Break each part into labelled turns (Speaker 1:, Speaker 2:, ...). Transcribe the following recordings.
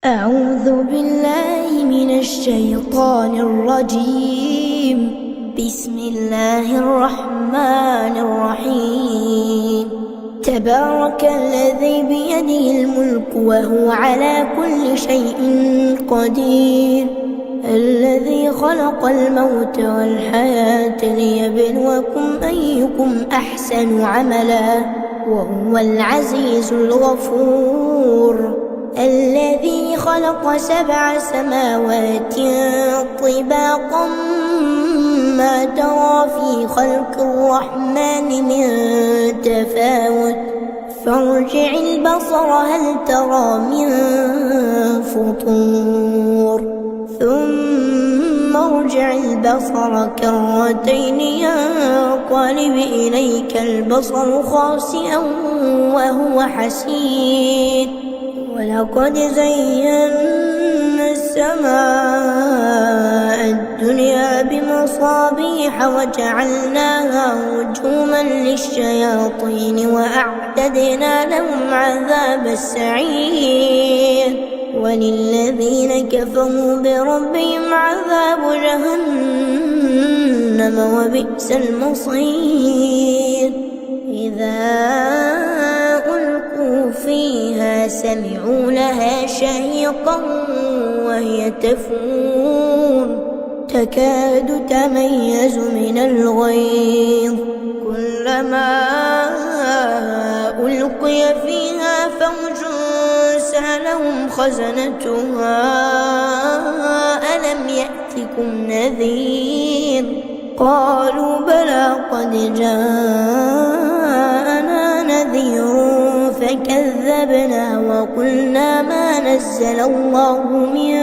Speaker 1: أعوذ بالله من الشيطان الرجيم. بسم الله الرحمن الرحيم. تبارك الذي بيده الملك وهو على كل شيء قدير، الذي خلق الموت والحياة ليبلوكم أيكم أحسن عملا وهو العزيز الغفور. الذي خلق 7 سماوات طباقا ما ترى في خلق الرحمن من تفاوت، فارجع البصر هل ترى من فطور، ثم ارجع البصر كرتين ينقلب إليك البصر خاسئا وهو حسير. ولقد زينا السماء الدنيا بمصابيح وجعلناها رجوما للشياطين وأعتدنا لهم عذاب السعير. وللذين كفروا بربهم عذاب جهنم وبئس المصير. إذا ألقوا فيها سمعوا لها شهيقا وهي تفور تكاد تميز من الغيظ، كلما ألقي فيها فوج سألهم خزنتها ألم يأتكم نذير، قالوا بلى قد جاءنا نذير فكذبنا وقلنا ما نزل الله من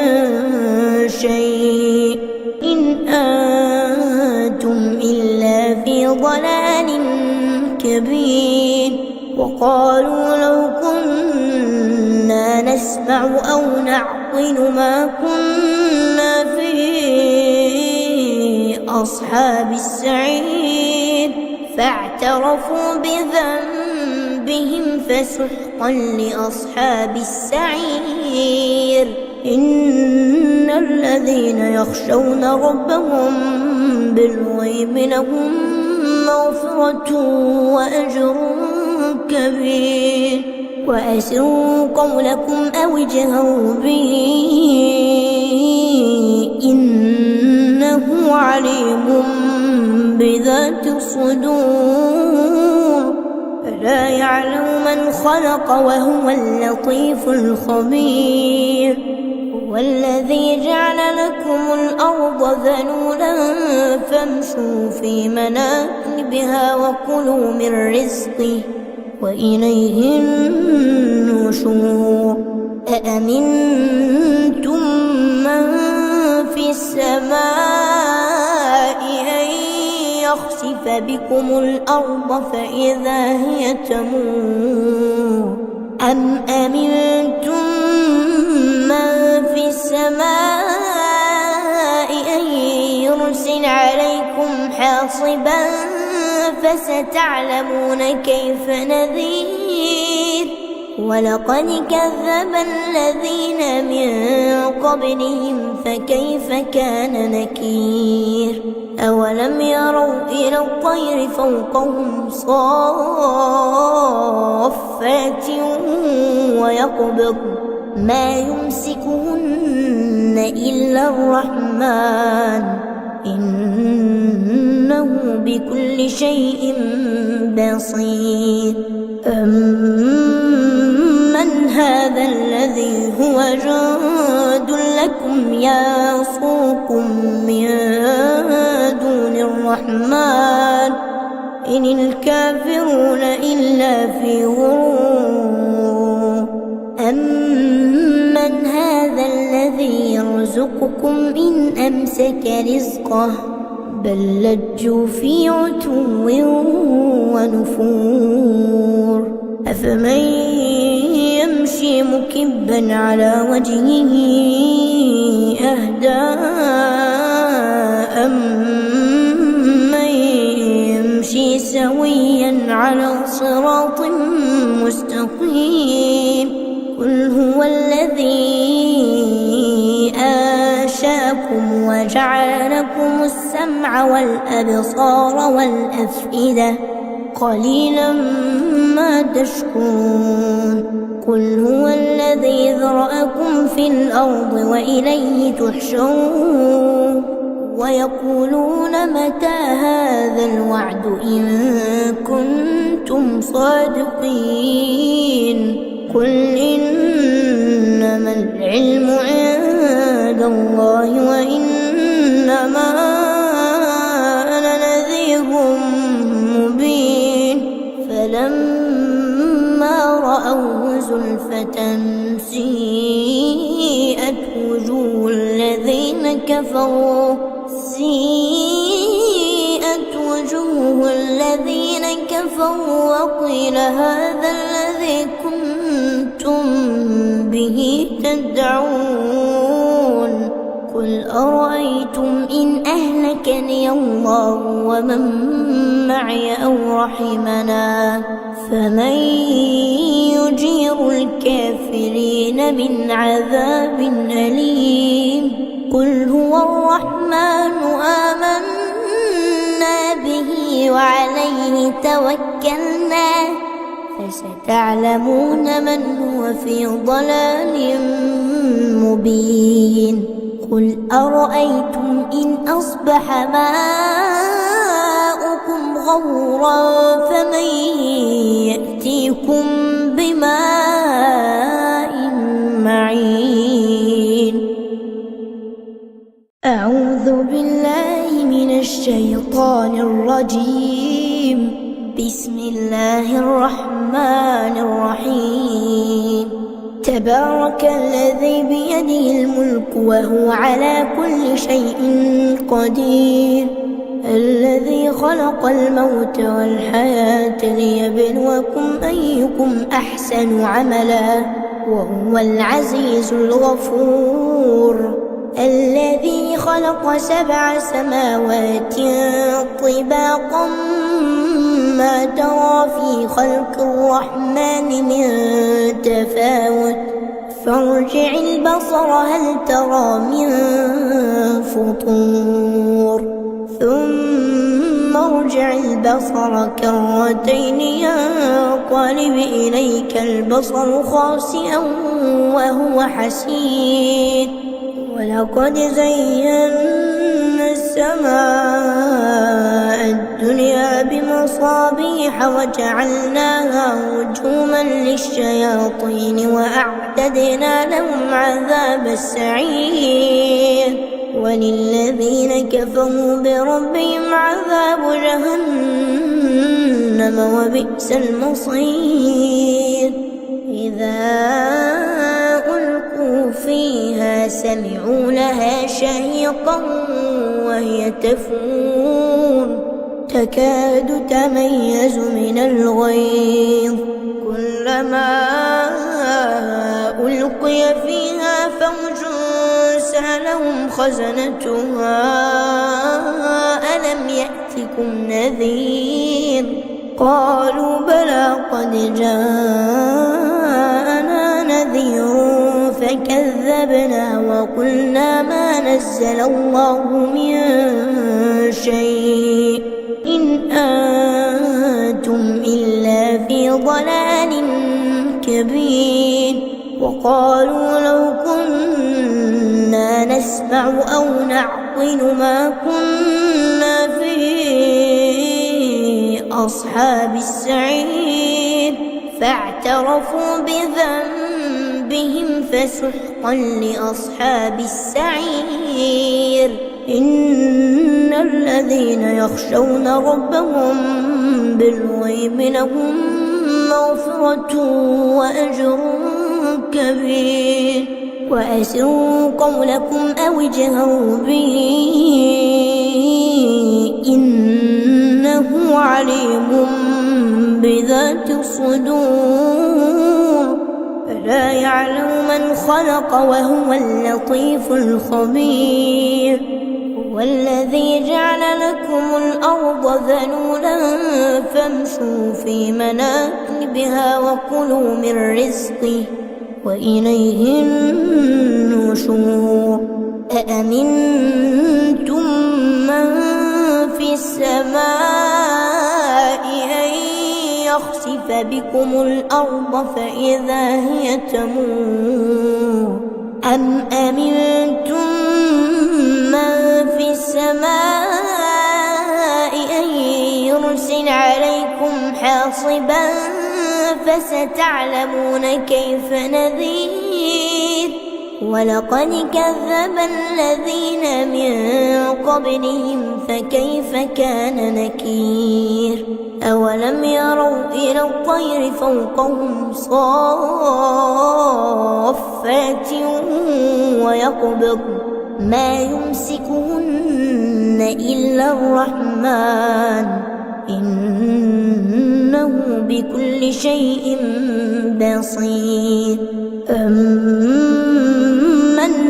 Speaker 1: شيء إن أنتم إلا في ضلال كبير. وقالوا لو كنا نسمع أو نعقل ما كنا في أصحاب السعير، فاعترفوا بذنبهم فسحقا لأصحاب السعير. إن الذين يخشون ربهم بالغيب لهم مغفرة وأجر كبير. وأسروا قولكم أو اجهروا به إنه عليم بذات الصدور. ألا يعلم من خلق وهو اللطيف الخبير. هو الذي جعل لكم الأرض ذلولا فامشوا في مناكبها وكلوا من رزقه وإليه النشور. أأمنتم من في السماء أن يخسف بكم الأرض فإذا هي تمور، أم أمنتم من في السماء أن يرسل عليكم حاصبا فستعلمون كيف نذير. ولقد كذب الذين من قبلهم فكيف كان نكير. أولم يروا إلى الطير فوقهم صافات ويقبض ما يمسكهن إلا الرحمن إنه بكل شيء بصير. أمن هذا الذي هو جند لكم يصوكم من دون الرحمن إن الكافرون إلا في غرور. أمن هذا الذي يرزقكم إن أمسك رزقه بل لجوا في عتو ونفور. أفمن يمشي مكبا على وجهه أهدى أمن يمشي سويا على صراط مستقيم. قل هو الذي لكم وجعل لكم السمع والأبصار والأفئدة قليلا ما تشكرون قل هو الذي ذرأكم في الأرض وإليه تحشرون ويقولون متى هذا الوعد إن كنتم صادقين قل إنما العلم عند الله وإنما أنا نذير مبين فلما رأوه زلفة سيئت وجوه الذين كفروا وقيل هذا الذي كنتم به تدعون قل أرأيتم إن أهلكني الله ومن معي أو رحمنا فمن يجير الكافرين من عذاب أليم قل هو الرحمن آمنا به وعليه توكلنا فستعلمون من هو في ضلال مبين قل أرأيتم إن أصبح ماؤكم غورا فمن يأتيكم بماء معين أعوذ بالله من الشيطان الرجيم بسم الله الرحمن الرحيم تبارك الذي بيده الملك وهو على كل شيء قدير الذي خلق الموت والحياة ليبلوكم أيكم أحسن عملا وهو العزيز الغفور الذي خلق 7 سماوات طباقا ما ترى في خلق الرحمن من تفاوت فارجع البصر هل ترى من فطور ثم ارجع البصر كرتين ينقلب إليك البصر خاسئا وهو حسير ولقد زينا السماء الدنيا بمصابيح وجعلناها رجوما للشياطين وأعتدنا لهم عذاب السعير وللذين كفروا بربهم عذاب جهنم وبئس المصير إذا ألقوا فيها سمعوا لها شهيقا وهي تفور تكاد تميز من الغيظ كلما ألقي فيها فوج سألهم خزنتها ألم يأتكم نذير قالوا بلى قد جاءنا نذير فكذبنا وقلنا ما نزل الله من شيء إن أنتم إلا في ضلال كبير وقالوا لو كنا نسمع أو نعقل ما كنا في أصحاب السعير فاعترفوا بذنبهم فسحقا لأصحاب السعير إن الذين يخشون ربهم بالغيب لهم مغفرة وأجر كبير وأسروا قولكم أو اجهروا به إنه عليم بذات الصدور ألا يعلم من خلق وهو اللطيف الخبير هو الذي جعل لكم الأرض ذلولا فامشوا في مناكبها وكلوا من رزقه وإليه النشور أأمنتم بكم الأرض فإذا هي تمور أم أمنتم من في السماء أن يرسل عليكم حاصبا فستعلمون كيف نذير ولقد كذب الذين من قبلهم فكيف كان نكير أولم يروا إلى الطير فوقهم صافات ويقبض ما يمسكهن إلا الرحمن إنه بكل شيء بصير أمن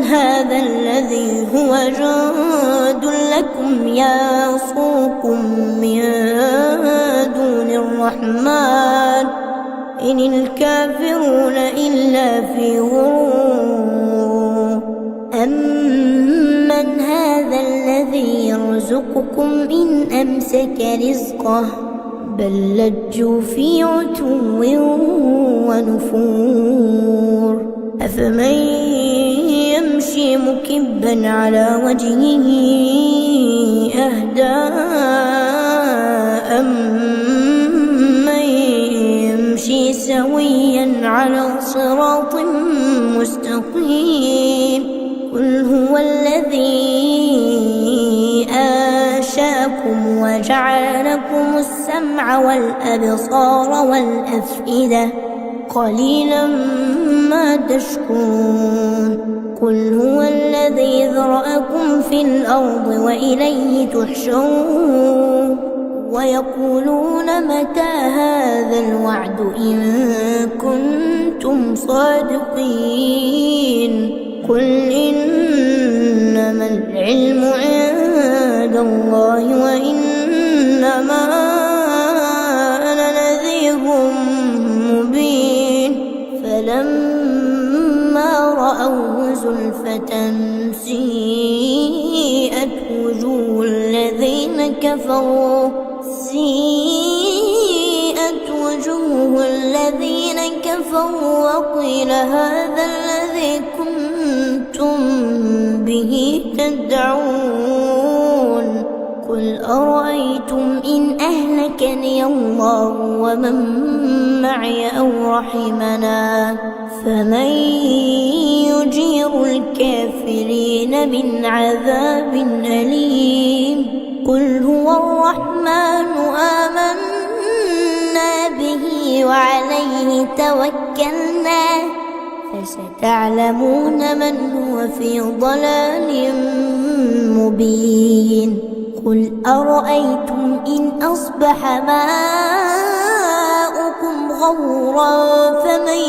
Speaker 1: هذا الذي هو جند لكم يصوكم من دون الرحمن إن الكافرون إلا في غرور أمن هذا الذي يرزقكم إن أمسك رزقه بل لجوا في عتو ونفور أفمن يمشي مكبا على وجهه أهدى أمن يمشي سويا على صراط مستقيم قل هو الذي أنشأكم وجعل لكم السمع والأبصار والأفئدة قليلا ما تشكرون قل هو الذي ذرأكم في الأرض وإليه تحشرون ويقولون متى هذا الوعد إن كنتم صادقين قل إنما العلم عند الله وإنما أنا نذير مبين فلما رأوه زلفة سيئت وجوه الذين كفروا وقيل هذا الذي كنتم به تدعون قل أرأيتم إن أهلكني الله ومن معي أو رحمنا فمن يجير الكافرين من عذاب أليم قل هو الرحمن آمنا به وعليه توكلنا فستعلمون من هو في ضلال مبين قل أرأيتم إن أصبح ماؤكم غورا فمن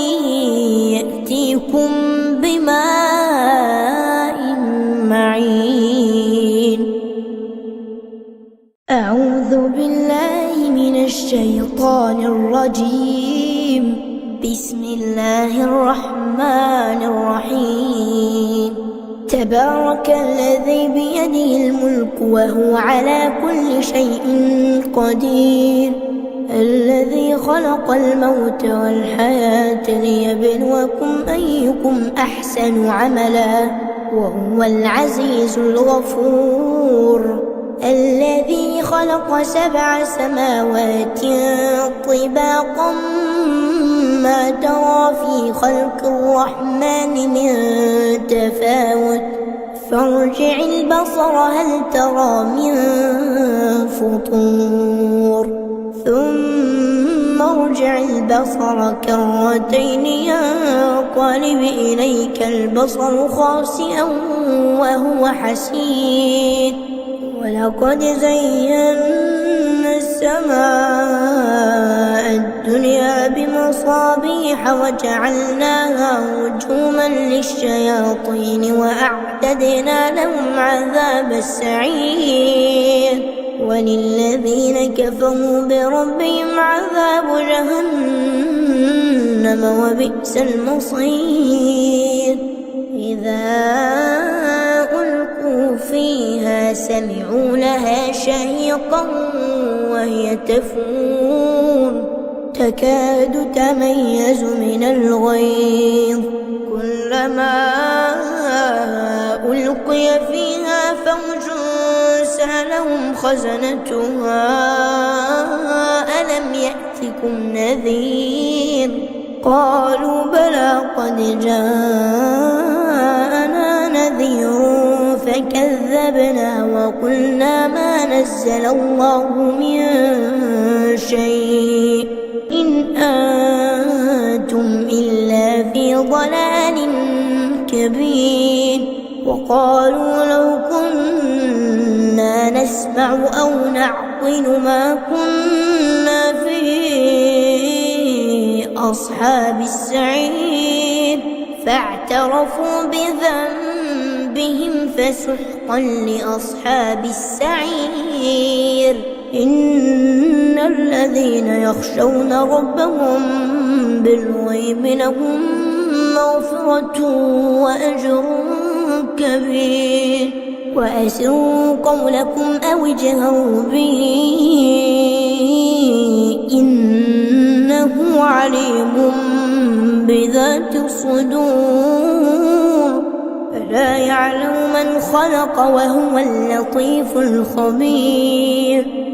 Speaker 1: يأتيكم بماء معين أعوذ بالله من الشيطان الرجيم بسم الله الرحمن الرحيم تبارك الذي بيده الملك وهو على كل شيء قدير الذي خلق الموت والحياة ليبلوكم أيكم أحسن عملا وهو العزيز الغفور الذي خلق 7 سماوات طباقا ما ترى في خلق الرحمن من تفاوت فارجع البصر هل ترى من فطور ثم ارجع البصر كرتين ينقلب إليك البصر خاسئا وهو حسير ولقد زينا السماء الدنيا بمصابيح وجعلناها رجوما للشياطين وأعتدنا لهم عذاب السعير وللذين كفروا بربهم عذاب جهنم وبئس المصير إذا ألقوا فيها سمعوا لها شهيقا وهي تفور تكاد تميز من الغيظ كلما ألقي فيها فوج سألهم خزنتها ألم يأتكم نذير قالوا بلى قد جاءنا نذير فكذبنا وقلنا ما نزل الله من شيء إن أنتم إلا في ضلال كبير وقالوا لو كنا نسمع أو نعقل ما كنا في أصحاب السعير فاعترفوا بذنبهم فسحقا لأصحاب السعير إن الذين يخشون ربهم بالغيب لهم مغفرة وأجر كبير وأسروا قولكم أو اجهروا به إنه عليم بذات الصدور ألا يعلم من خلق وهو اللطيف الخبير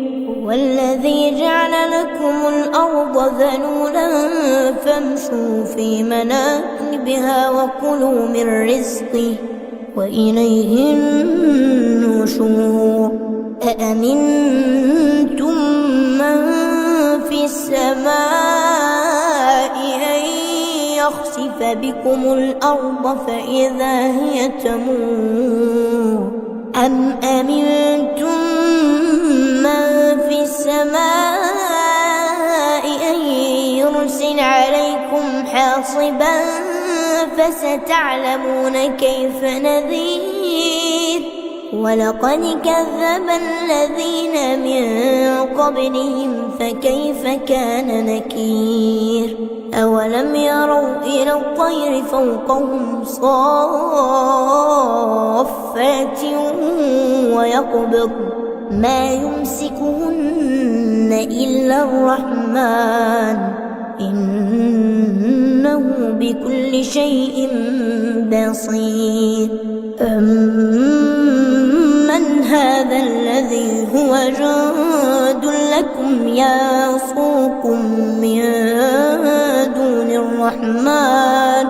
Speaker 1: هو الذي جعل لكم الأرض ذلولا فامشوا في مناكبها وكلوا من رزقه وإليه النشور أأمنتم من في السماء أن يخسف بكم الأرض فإذا هي تمور أم أمنتم من في السماء أن يرسل عليكم حاصبا فستعلمون كيف نذير ولقد كذب الذين من قبلهم فكيف كان نكير أولم يروا إلى الطير فوقهم صافات ويقبض ما يمسكهن إلا الرحمن إنه بكل شيء بصير أمن هذا الذي هو جند لكم يصوكم من دون الرحمن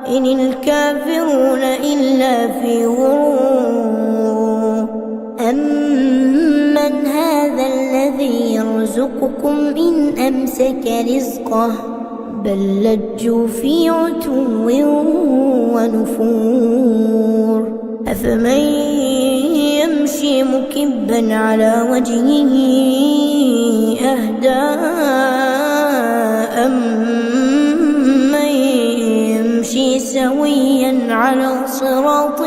Speaker 1: إن الكافرون إلا في غرور أمن هذا الذي يرزقكم إن أمسك رزقه بل لجوا في عتو ونفور أفمن يمشي مكبا على وجهه أهدى أمن يمشي سويا على صراط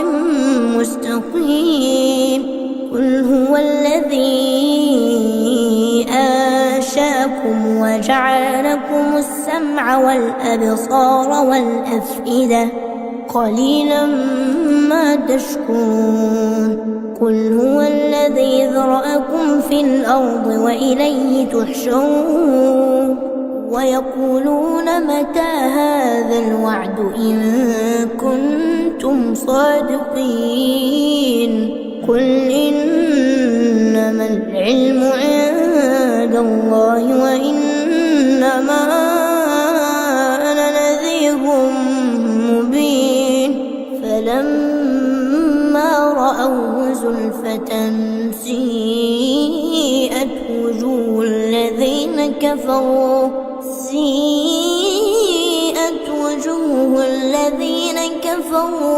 Speaker 1: مستقيم قل هو الذي أنشأكم وجعل لكم السمع والأبصار والأفئدة قليلا ما تشكرون قل هو الذي ذرأكم في الأرض وإليه تحشرون ويقولون متى هذا الوعد إن كنتم صادقين قل إنما العلم عند الله وإنما أنا نذير مبين فلما رأوه زلفة سيئت وجوه الذين كفروا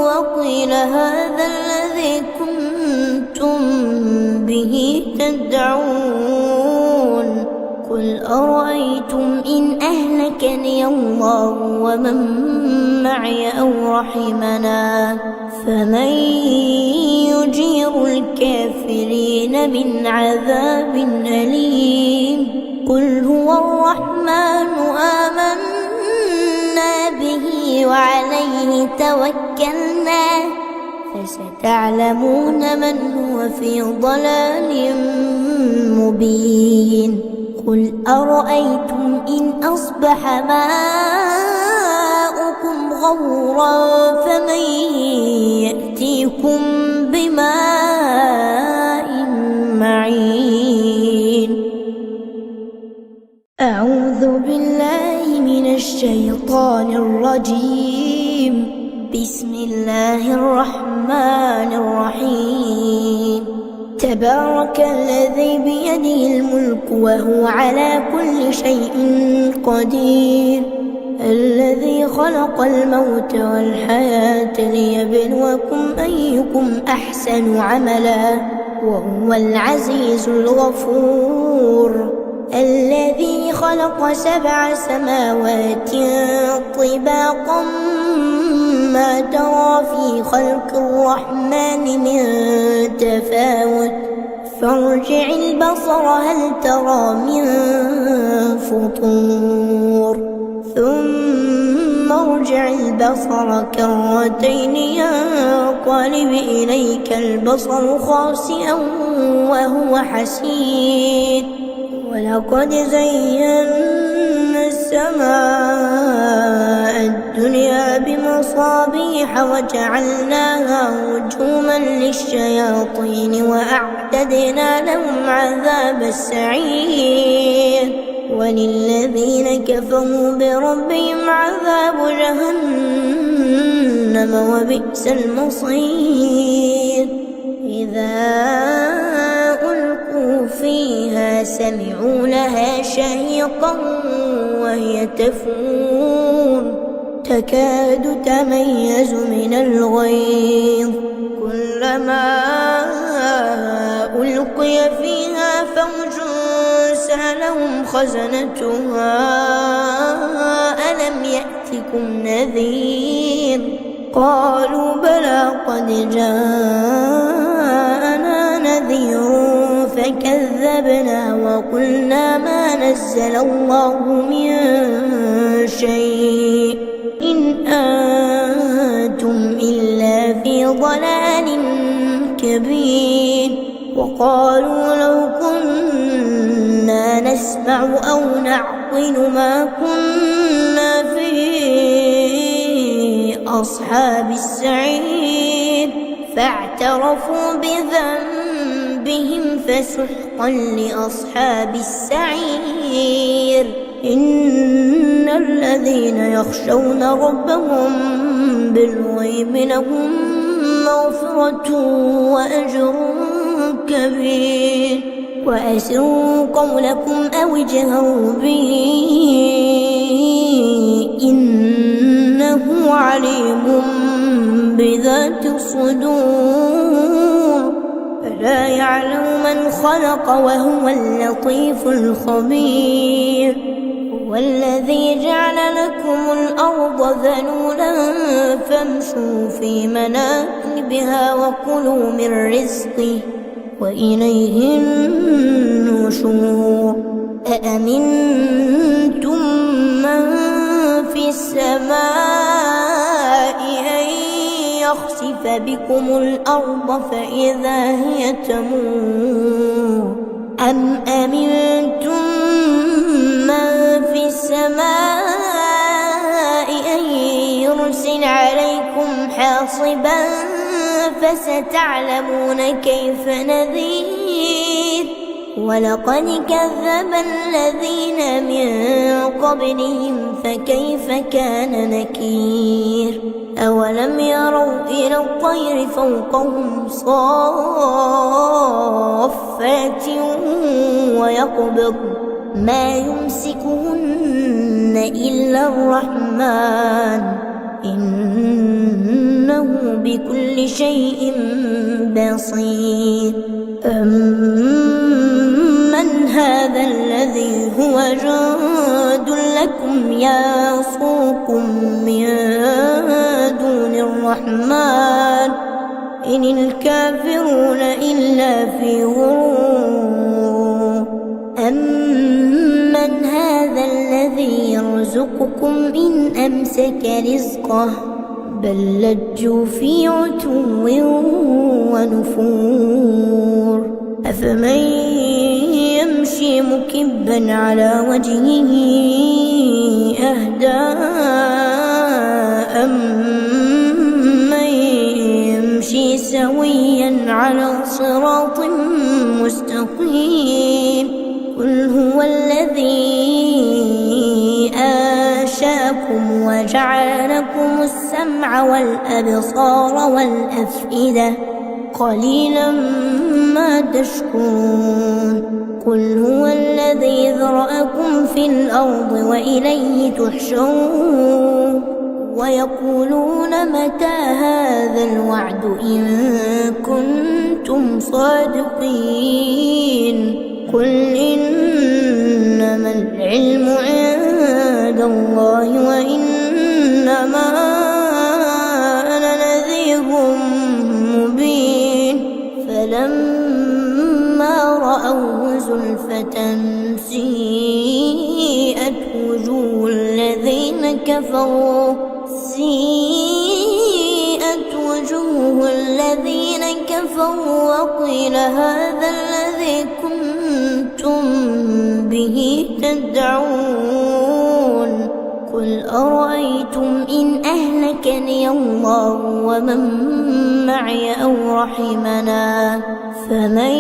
Speaker 1: وقيل هذا الذي كنتم به تدعون قل أرأيتم إن أهلكني الله ومن معي أو رحمنا فمن يجير الكافرين من عذاب أليم قل هو الرحمن آمنا به وعليه توكلنا فستعلمون من هو في ضلال مبين قل أرأيتم إن أصبح ماؤكم غورا فمن يأتيكم بماء معين. أعوذ بالله من الشيطان الرجيم. بسم الله الرحمن الرحيم. تبارك الذي بيده الملك وهو على كل شيء قدير، الذي خلق الموت والحياة ليبلوكم أيكم أحسن عملا وهو العزيز الغفور. الذي خلق 7 سماوات طباقا ما ترى في خلق الرحمن من تفاوت فارجع البصر هل ترى من فطور ثم ارجع البصر كرتين ينقلب إليك البصر خاسئا وهو حسير. ولقد زينا السماء الدنيا بمصابيح وجعلناها رجوما للشياطين وأعتدنا لهم عذاب السعير. وللذين كفروا بربهم عذاب جهنم وبئس المصير. إذا ألقوا فيها سمعوا لها شهيقا وهي تفور تكاد تميز من الغيظ كلما ألقي فيها فوج سألهم خزنتها ألم يأتكم نذير قالوا بلى قد جاءنا نذير فكذبنا وقلنا ما نزل الله من شيء إن أنتم إلا في ضلال كبير. وقالوا لو كنا نسمع أو نعقل ما كنا في أصحاب السعير فاعترفوا بذنبهم فسحقا لأصحاب السعير. إن الذين يخشون ربهم بالغيب لهم مغفرة وأجر كبير. وأسروا قولكم أو اجهروا به إنه عليم بذات الصدور. ألا يعلم من خلق وهو اللطيف الخبير. هو الذي جعل لكم الأرض ذلولا فامشوا في مناكبها وكلوا من رزقه وإليه النشور. أأمنتم من في السماء أن يخسف بكم الأرض فإذا هي تمور أم أمنتم من في السماء أن يرسل عليكم حاصبا فستعلمون كيف نذير. ولقد كذب الذين من قبلهم فكيف كان نكير. أولم يروا إلى الطير فوقهم صافات ويقبض ما يمسكهن إلا الرحمن إنه بكل شيء بصير. أمن هذا الذي هو جند لكم يصوكم من دون الرحمن إن الكافرون إلا في غرور. أمن هذا الذي يرزقكم إن أمسك رزقه بل لجوا في عتو ونفور. أفمن يمشي مكبا على وجهه أهدى أمن يمشي سويا على صراط مستقيم قل هو الذي أنشأكم وجعل لكم السمع والأبصار والأفئدة قليلا ما تشكرون قل هو الذي ذرأكم في الأرض وإليه تحشرون ويقولون متى هذا الوعد إن كنتم صادقين قل إنما العلم عند الله وإنما أنا نذير مبين فلما رأوه زلفة سيئت وجوه الذين كفروا وقيل هذا الذي كنتم به تدعون قل أرأيتم إن أهلكني الله ومن معي أو رحمنا فمن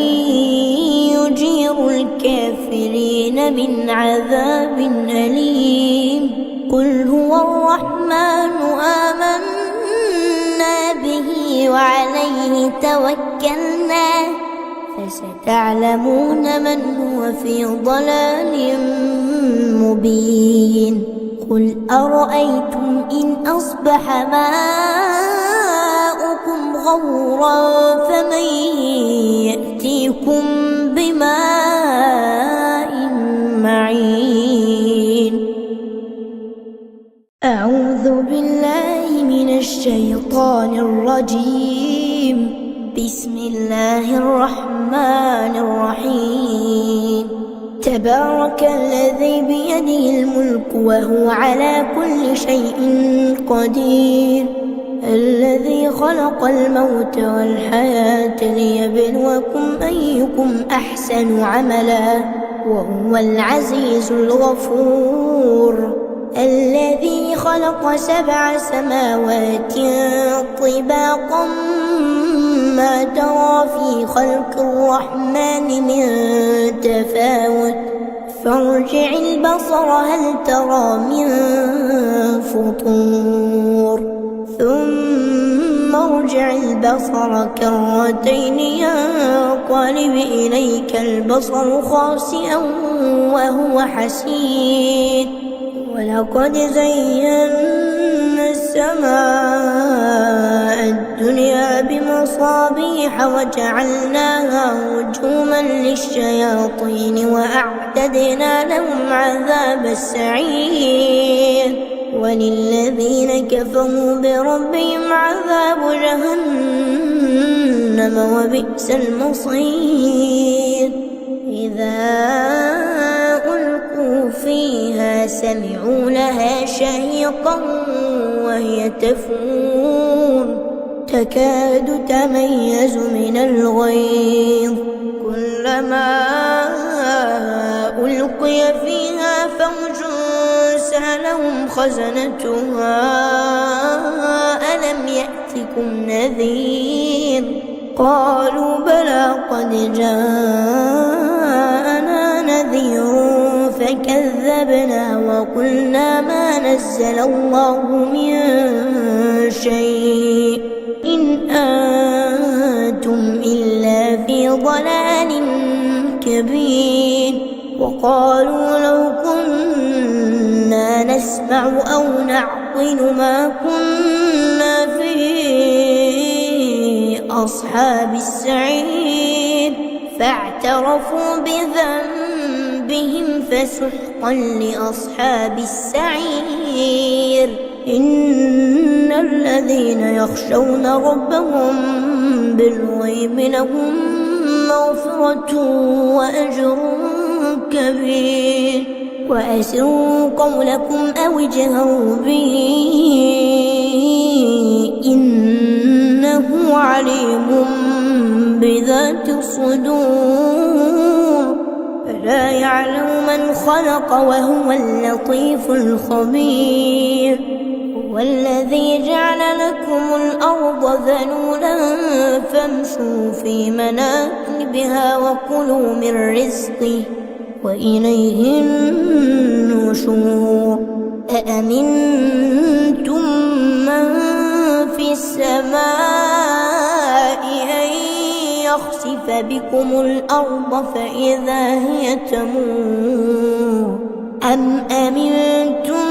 Speaker 1: يجير الكافرين من عذاب أليم قل هو الرحمن آمنا به وعليه توكلنا فستعلمون من هو في ضلال مبين قل أرأيتم إن أصبح ماؤكم غورا فمن يأتيكم بماء معين أعوذ بالله من الشيطان الرجيم بسم الله الرحمن الرحيم تبارك الذي بيده الملك وهو على كل شيء قدير الذي خلق الموت والحياة ليبلوكم أيكم أحسن عملا وهو العزيز الغفور الذي خلق 7 سماوات طباقا ما ترى في خلق الرحمن من تفاوت فارجع البصر هل ترى من فطور ثم ارجع البصر كرتين ينقلب إليك البصر خاسئا وهو حسير ولقد زينا السماء الدنيا بمصابيح وجعلناها رجوما للشياطين وأعتدنا لهم عذاب السعير وللذين كفروا بربهم عذاب جهنم وبئس المصير إذا ألقوا فيها سمعوا لها شهيقا وهي تفور تكاد تميز من الغيظ كلما ألقي فيها فوج سألهم خزنتها ألم يأتكم نذير قالوا بلى قد جاءنا نذير فكذبنا وقلنا ما نزل الله من شيء إن أنتم إلا في ضلال كبير وقالوا لو كنا نسمع أو نعقل ما كنا في أصحاب السعير فاعترفوا بذنبهم فسحقا لأصحاب السعير إن الذين يخشون ربهم بالغيب لهم مغفرة وأجر كبير وأسروا قولكم أو اجهروا به إنه عليم بذات الصدور ألا يعلم من خلق وهو اللطيف الخبير. هو الذي جعل لكم الأرض ذلولا فامشوا في مناكبها وكلوا من رزقه وإليه النشور. أأمنتم من في السماء أن يخسف بكم الأرض فإذا هي تمور أم أمنتم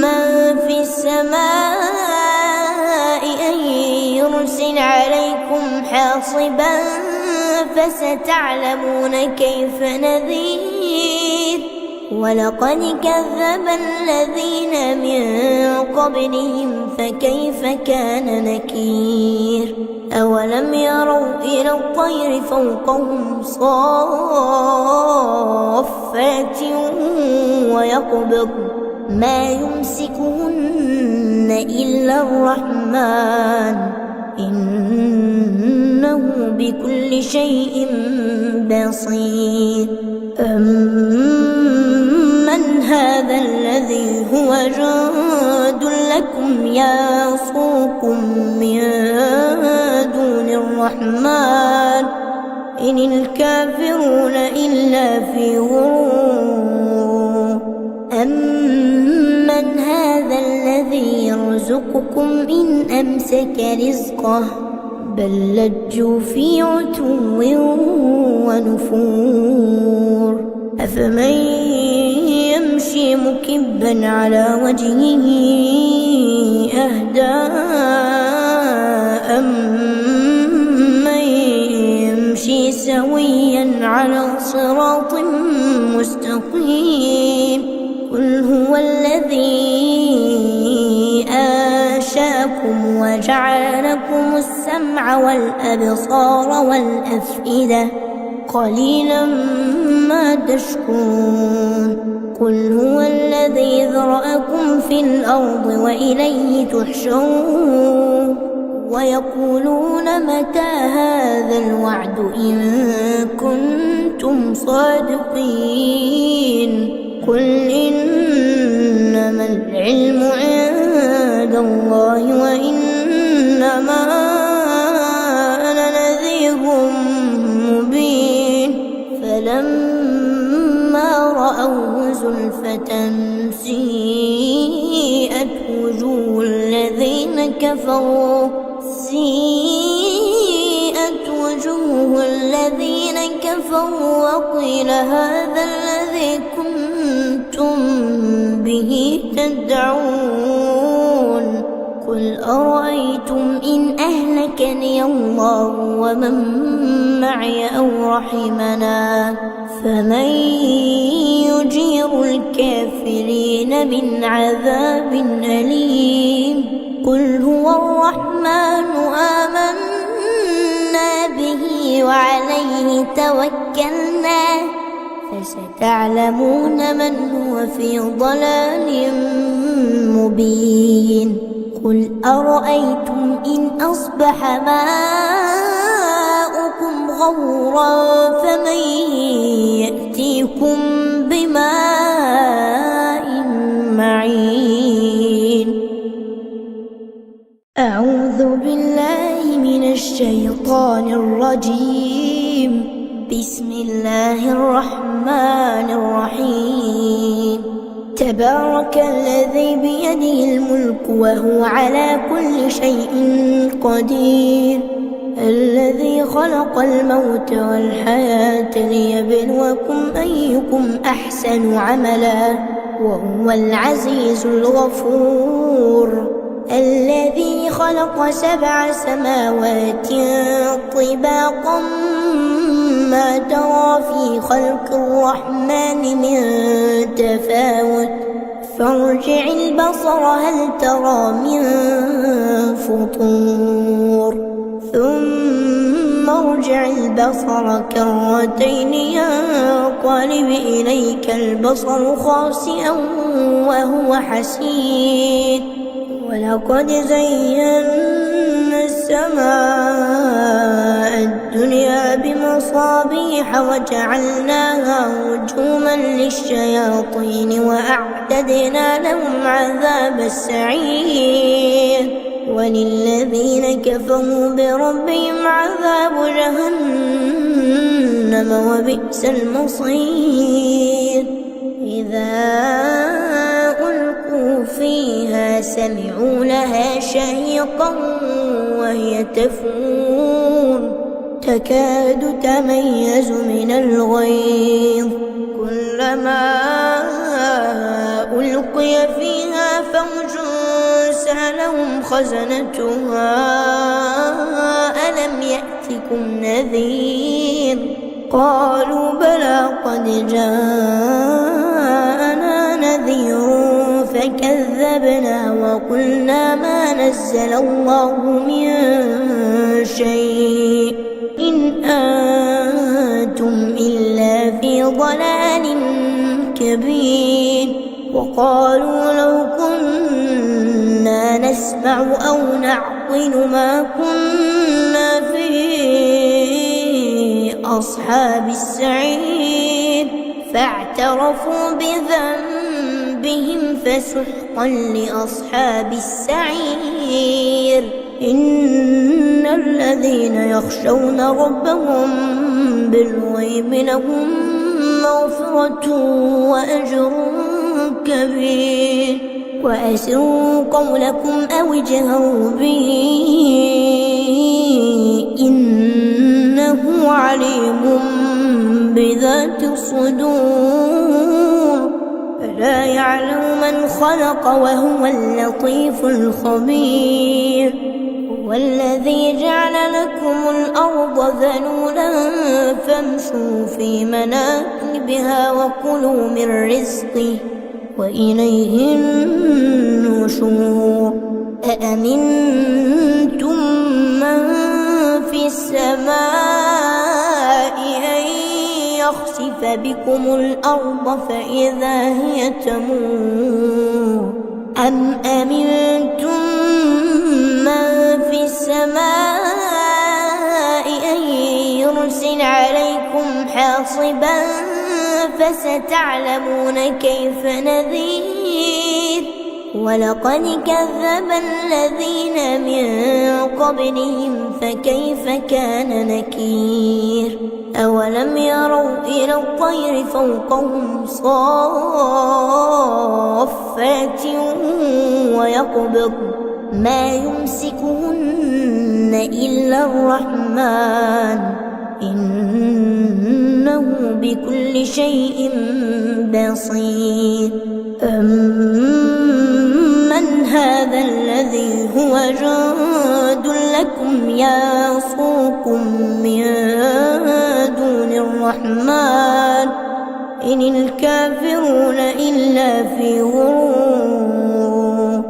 Speaker 1: من في السماء أن يرسل عليكم حاصبا فستعلمون كيف نذير. ولقد كذب الذين من قبلهم فكيف كان نكير. أولم يروا إلى الطير فوقهم صافات ويقبض ما يمسكهن إلا الرحمن إنه بكل شيء بصير. أمن هذا الذي هو جند لكم يصوكم من دون الرحمن إن الكافرون إلا في غرور. أمن هذا الذي يرزقكم إن أمسك رزقه بل لجوا في عتو ونفور. أفمن يمشي مكبا على وجهه أهدى أمن يمشي سويا على صراط مستقيم. قل هو الذي أنشأكم وجعل لكم السمع والأبصار والأفئدة قليلا ما تشكرون. قل هو الذي ذرأكم في الأرض وإليه تحشرون. ويقولون متى هذا الوعد إن كنتم صادقين. قل إنما العلم عند الله وإنما أنا نذير مبين. فلما رأوه زلفة سيئت وجوه الذين كفروا وقيل هذا الذي كنتم به تدعون. قل أرأيتم إن أهلكني الله ومن معي أو رحمنا فمن يجير الكافرين من عذاب أليم. قل هو الرحمن آمنا به وعليه توكلنا فستعلمون من هو في ضلال مبين. قل أرأيتم إن أصبح ماؤكم غورا فمن يأتيكم بماء معين. أعوذ بالله من الشيطان الرجيم. بسم الله الرحمن الرحيم. تبارك الذي بيده الملك وهو على كل شيء قدير. الذي خلق الموت والحياة ليبلوكم أيكم أحسن عملا وهو العزيز الغفور. الذي خلق 7 سماوات طباقا ما ترى في خلق الرحمن من تفاوت فارجع البصر هل ترى من فطور ثم ارجع البصر كرتين ينقلب إليك البصر خاسئا وهو حسير. ولقد زينا السماء الدنيا بمصابيح بمصابيح وجعلناها رجوما للشياطين وأعتدنا لهم عذاب السعير وللذين كفروا بربهم عذاب جهنم وبئس المصير إذا ألقوا فيها سمعوا لها شهيقا وهي تفور تكاد تميز من الغيظ كلما ألقي فيها فوج سألهم خزنتها ألم يأتكم نذير قالوا بلى قد جاءنا نذير فكذبنا وقلنا ما نزل الله من شيء إن أنتم إلا في ضلال كبير وقالوا لو كنا نسمع أو نعقل ما كنا في أصحاب السعير فاعترفوا بذنبهم فسحقا لأصحاب السعير إن الذين يخشون ربهم بالغيب لهم مغفرة وأجر كبير وأسروا قولكم أو اجهروا به إنه عليم بذات الصدور ألا يعلم من خلق وهو اللطيف الخبير هو الذي جعل لكم الأرض ذلولا فامشوا في مناكبها وكلوا من رزقه وإليه النشور أأمنتم من في السماء أن يخسف بكم الأرض فإذا هي تمور أم أمنتم من في السماء أن يرسل عليكم حاصبا فستعلمون كيف نذير ولقد كذب الذين من قبلهم فكيف كان نكير أولم يروا إلى الطير فوقهم صافات ويقبض ما يمسكهن إلا الرحمن إنه بكل شيء بصير أمن هذا الذي هو جند لكم يصوكم من دون الرحمن إن الكافرون إلا في غرور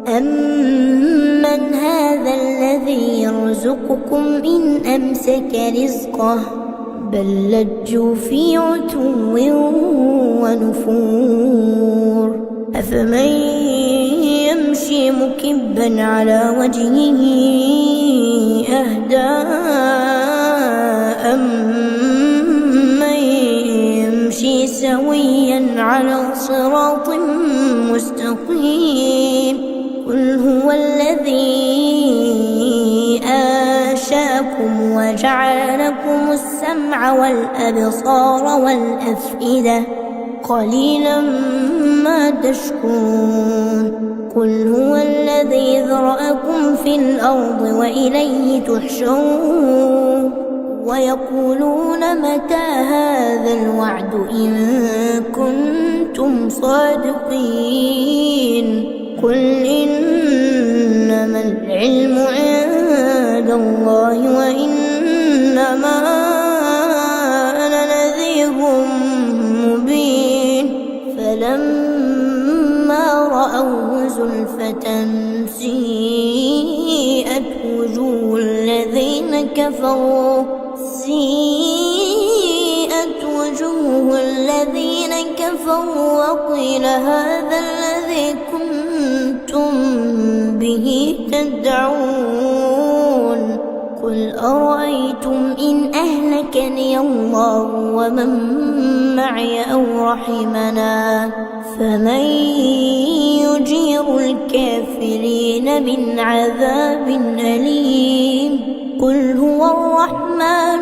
Speaker 1: أمن هذا الذي يرزقكم إن أمسك رزقه بل لجوا في عتو ونفور أفمن يمشي مكبا على وجهه أهدى أمن يمشي سويا على صراط مستقيم قل هو الذي أنشأكم وجعل لكم السمع والأبصار والأفئدة قليلا ما تشكرون قل هو الذي ذرأكم في الأرض وإليه تحشرون ويقولون متى هذا الوعد إن كنتم صادقين قل إنما العلم عند الله وإنما أنا نذير مبين فلما رأوه زلفة سيئت وجوه الذين كفروا وقيل هذا الذي كنتم به تدعون قل أرأيتم إن أهلكني الله ومن معي أو رحمنا فمن يجير الكافرين من عذاب أليم قل هو الرحمن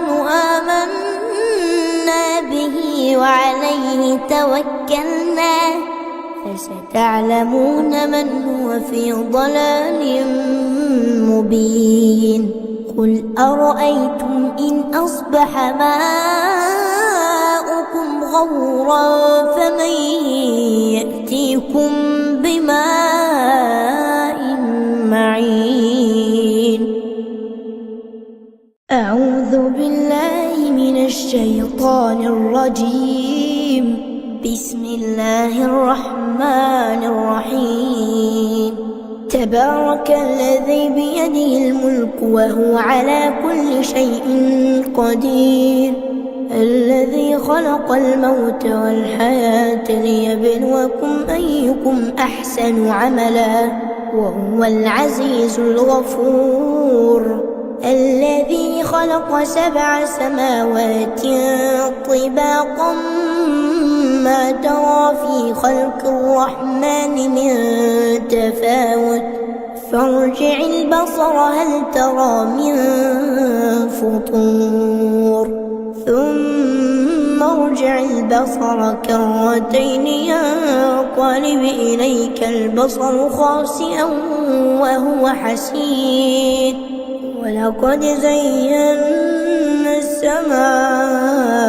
Speaker 1: آمنا به وعليه توكلنا فستعلمون من هو في ضلال مبين قل أرأيتم إن أصبح ماؤكم غورا فمن يأتيكم بماء معين أعوذ بالله من الشيطان الرجيم بسم الله الرحمن الرحيم تبارك الذي بيده الملك وهو على كل شيء قدير الذي خلق الموت والحياة ليبلوكم أيكم أحسن عملا وهو العزيز الغفور الذي خلق 7 سماوات طباقا ما ترى في خلق الرحمن من تفاوت فارجع البصر هل ترى من فطور ثم ارجع البصر كرتين ينقلب إليك البصر خاسئا وهو حسير ولقد زينا السماء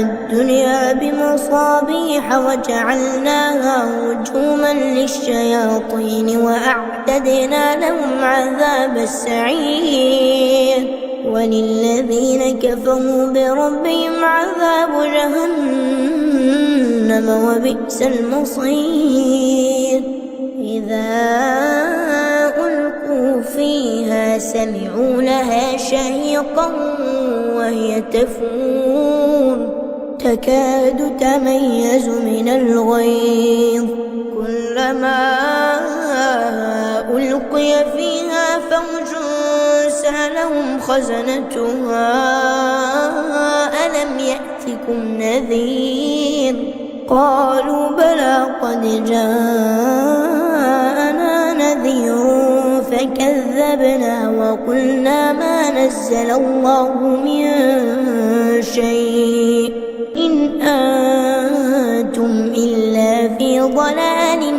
Speaker 1: الدنيا بمصابيح وجعلناها رجوما للشياطين وأعتدنا لهم عذاب السعير وللذين كفروا بربهم عذاب جهنم وبئس المصير إذا ألقوا فيها سمعوا لها شهيقا وهي تفور تكاد تميز من الغيظ كلما ألقي فيها فوج سألهم خزنتها ألم يأتكم نذير قالوا بلى قد جاءنا نذير فكذبنا وقلنا ما نزل الله من شيء إن أنتم إلا في ضلال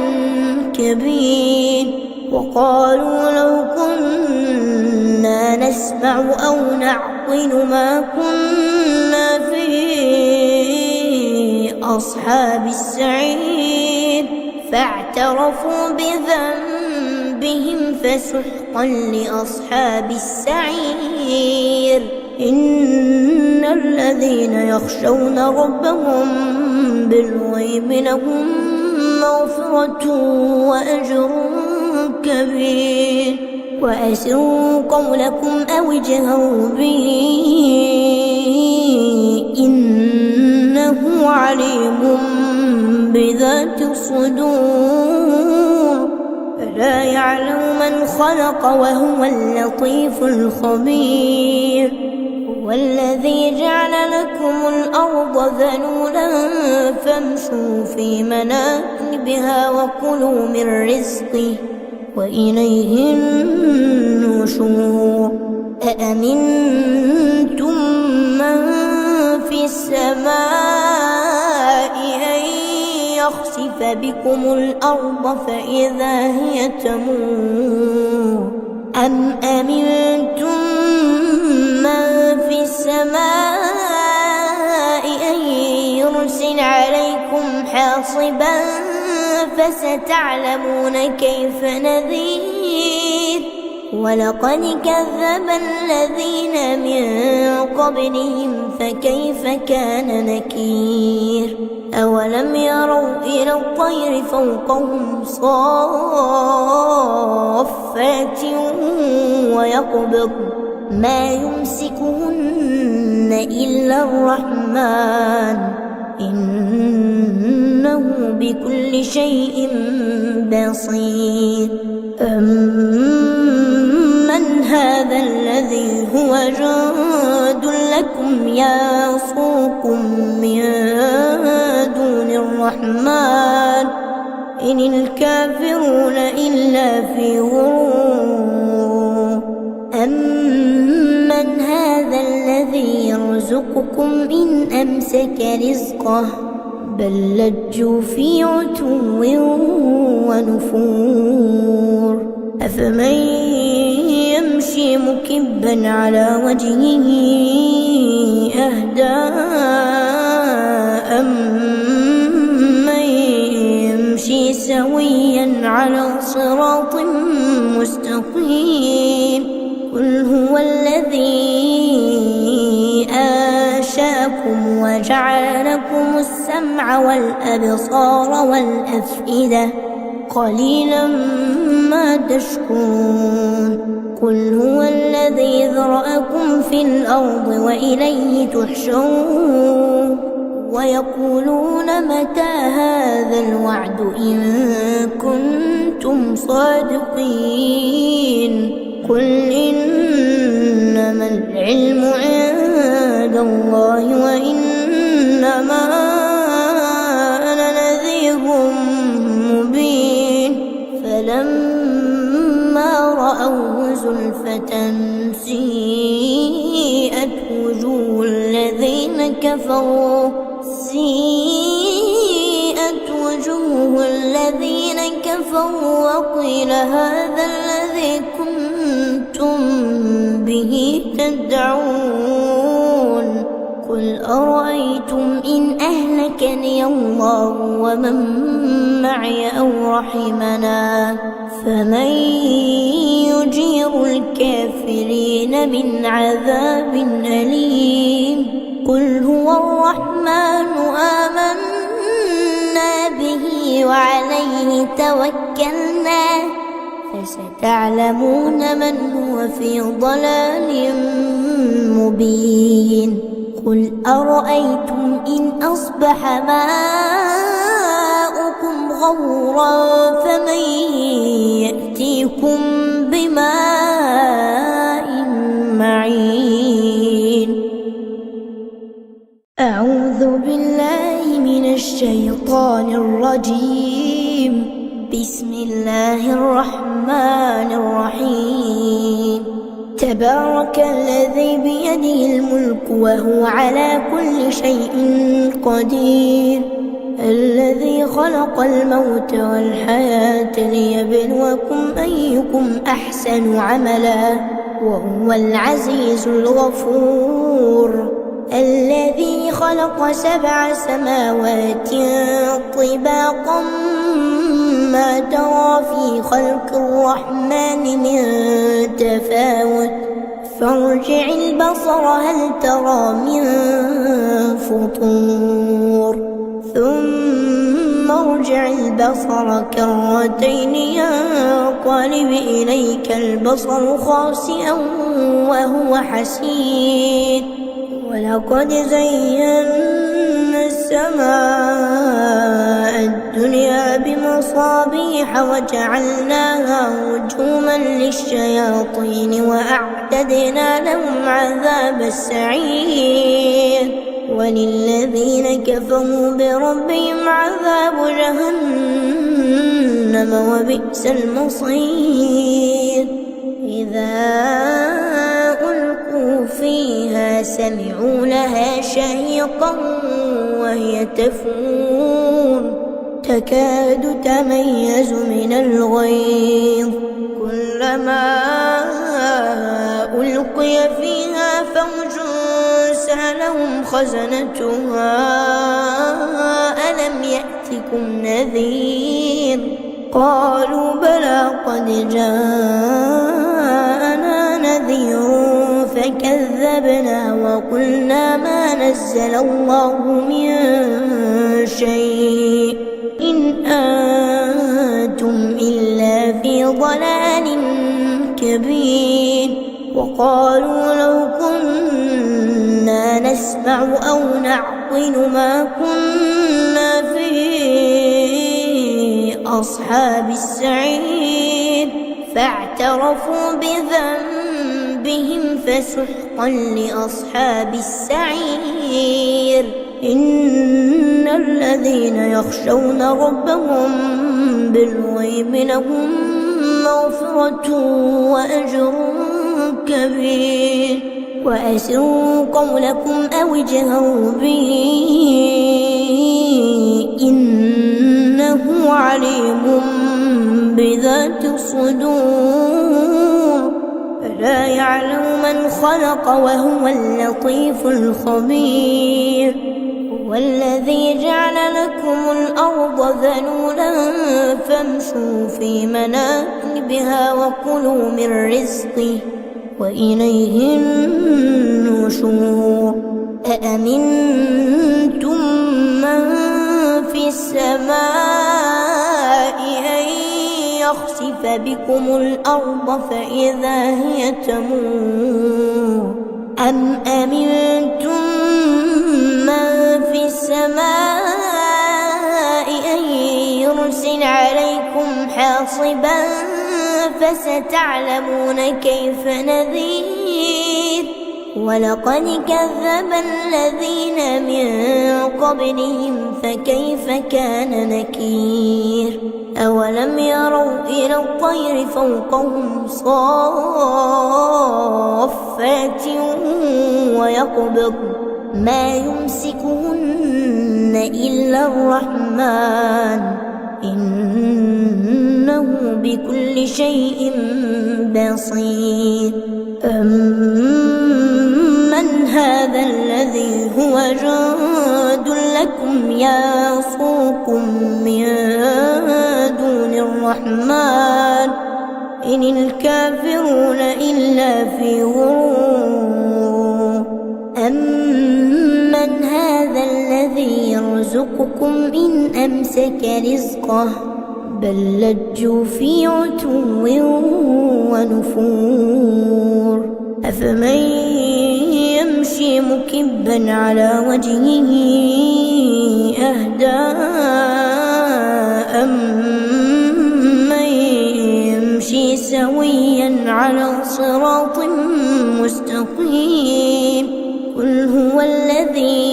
Speaker 1: كبير وقالوا لو كنا نسمع أو نعقل ما كنا في أصحاب السعير فاعترفوا بذنبهم فسحقا لأصحاب السعير إن الذين يخشون ربهم بالغيب لهم مغفرة وأجر كبير وأسروا قولكم أو اجهروا به إنه عليم بذات الصدور ألا يعلم من خلق وهو اللطيف الخبير هو الذي جعل لكم الأرض ذلولا فامشوا في مناكبها وكلوا من رزقه وإليه النشور أأمنتم من في السماء أن يخسف بكم الأرض فإذا هي تمور أم أمنتم من في السماء أن يرسل عليكم حاصبا فستعلمون كيف نذير ولقد كذب الذين من قبلهم فكيف كان نكير أولم يروا إلى الطير فوقهم صافات ويقبض ما يمسكهن إلا الرحمن إنه بكل شيء بصير أمن هذا الذي هو جند لكم يعصوكم من دون الرحمن إن الكافرون إلا في غرور أمن هذا الذي يرزقكم إن أمسك رزقه بل لجوا في عتو ونفور أفمن يمشي مكبا على وجهه أهدى أمن يمشي سويا على صراط مستقيم قل هو الذي أنشأكم وجعل لكم السمع والأبصار والأفئدة قليلا ما تشكرون قل هو الذي ذرأكم في الأرض وإليه تحشرون ويقولون متى هذا الوعد إن كنتم صادقين قل إنما العلم عند الله وإنما أنا نذير مبين فلما رأوه زلفة سيئت وجوه الذين كفروا وقيل هذا الذي كنتم به تدعون قل أرأيتم إن أهلكني الله ومن معي أو رحمنا فمن يجير الكافرين من عذاب أليم قل هو الرحمن آمنا به وعليه توكلنا فستعلمون من هو في ضلال مبين قل أرأيتم إن أصبح ماؤكم غورا فمن يأتيكم بماء معين أعوذ بالله من الشيطان الرجيم بسم الله الرحمن الرحيم تبارك الذي بيده الملك وهو على كل شيء قدير الذي خلق الموت والحياة ليبلوكم أيكم أحسن عملا وهو العزيز الغفور الذي خلق 7 سماوات طباقا ما ترى في خلق الرحمن من تفاوت فارجع البصر هل ترى من فطور ثم ارجع البصر كرتين ينقلب إليك البصر خاسئا وهو حسير ولقد زينا السماء الدنيا بمصابيح وجعلناها رجوما للشياطين وأعتدنا لهم عذاب السعير وللذين كفروا بربهم عذاب جهنم وبئس المصير إذا ألقوا فيها سمعوا لها شهيقا وهي تفور تكاد تميز من الغيظ كلما ألقي فيها فوج سألهم خزنتها ألم يأتكم نذير قالوا بلى قد جاءنا نذير فكذبنا وقلنا ما نزل الله من شيء إن أنتم إلا في ضلال كبير وقالوا لو كنا نسمع أو نعقل ما كنا في أصحاب السعير فاعترفوا بذنبهم بهم فسحقا لأصحاب السعير إن الذين يخشون ربهم بالغيب لهم مغفرة وأجر كبير وأسروا قولكم أو اجهروا به إنه عليم بذات الصدور ألا يعلم من خلق وهو اللطيف الخبير هو الذي جعل لكم الأرض ذلولا فامشوا في مناكبها وكلوا من رزقه وإليه النشور أأمنتم من في السماء أن يخسف بكم الأرض فإذا هي تمور أم أمنتم من في السماء أن يرسل عليكم حاصبا فستعلمون كيف نذير ولقد كذب الذين من قبلهم فكيف كان نكير أولم يروا إلى الطير فوقهم صافات ويقبض ما يمسكهن إلا الرحمن إنه بكل شيء بصير أمن هذا الذي هو جند لكم يصوكم من دون الرحمن إن الكافرون إلا في غرور أمن هذا الذي يرزقكم إن أمسك رزقه بل لجوا في عتو ونفور أفمن يمشي مكبا على وجهه أهدى أمن يمشي سويا على صراط مستقيم قل هو الذي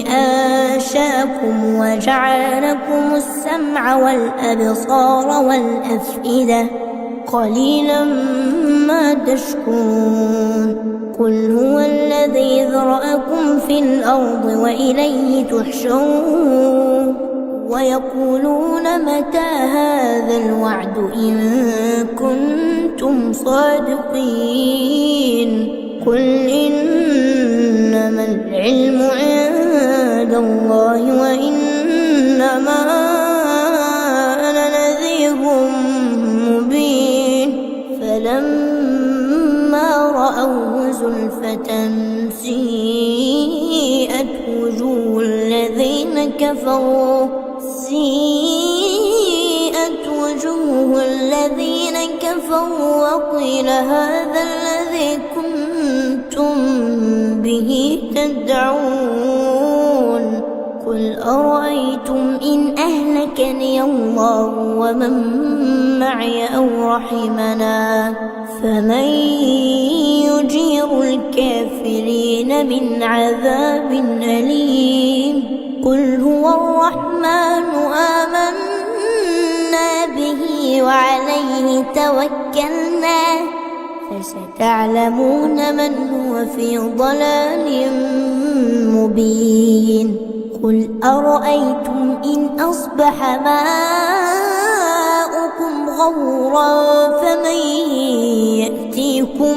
Speaker 1: أنشأكم وجعل لكم السمع والأبصار والأفئدة قليلا ما تشكرون قل هو الذي ذرأكم في الأرض وإليه تحشرون ويقولون متى هذا الوعد إن كنتم صادقين قل إنما العلم عند الله وإنما أنا نذير مبين فلما رأوه زلفة سيئت وجوه الذين كفروا وقيل هذا الذي كنتم به تدعون قل أرأيتم إن أهلكني الله ومن معي أو رحمنا فمن يجير الكافرين من عذاب أليم قل هو الرحمن آمنا به وعليه توكلنا فستعلمون من هو في ضلال مبين قل أرأيتم إن أصبح ماؤكم غورا فمن يأتيكم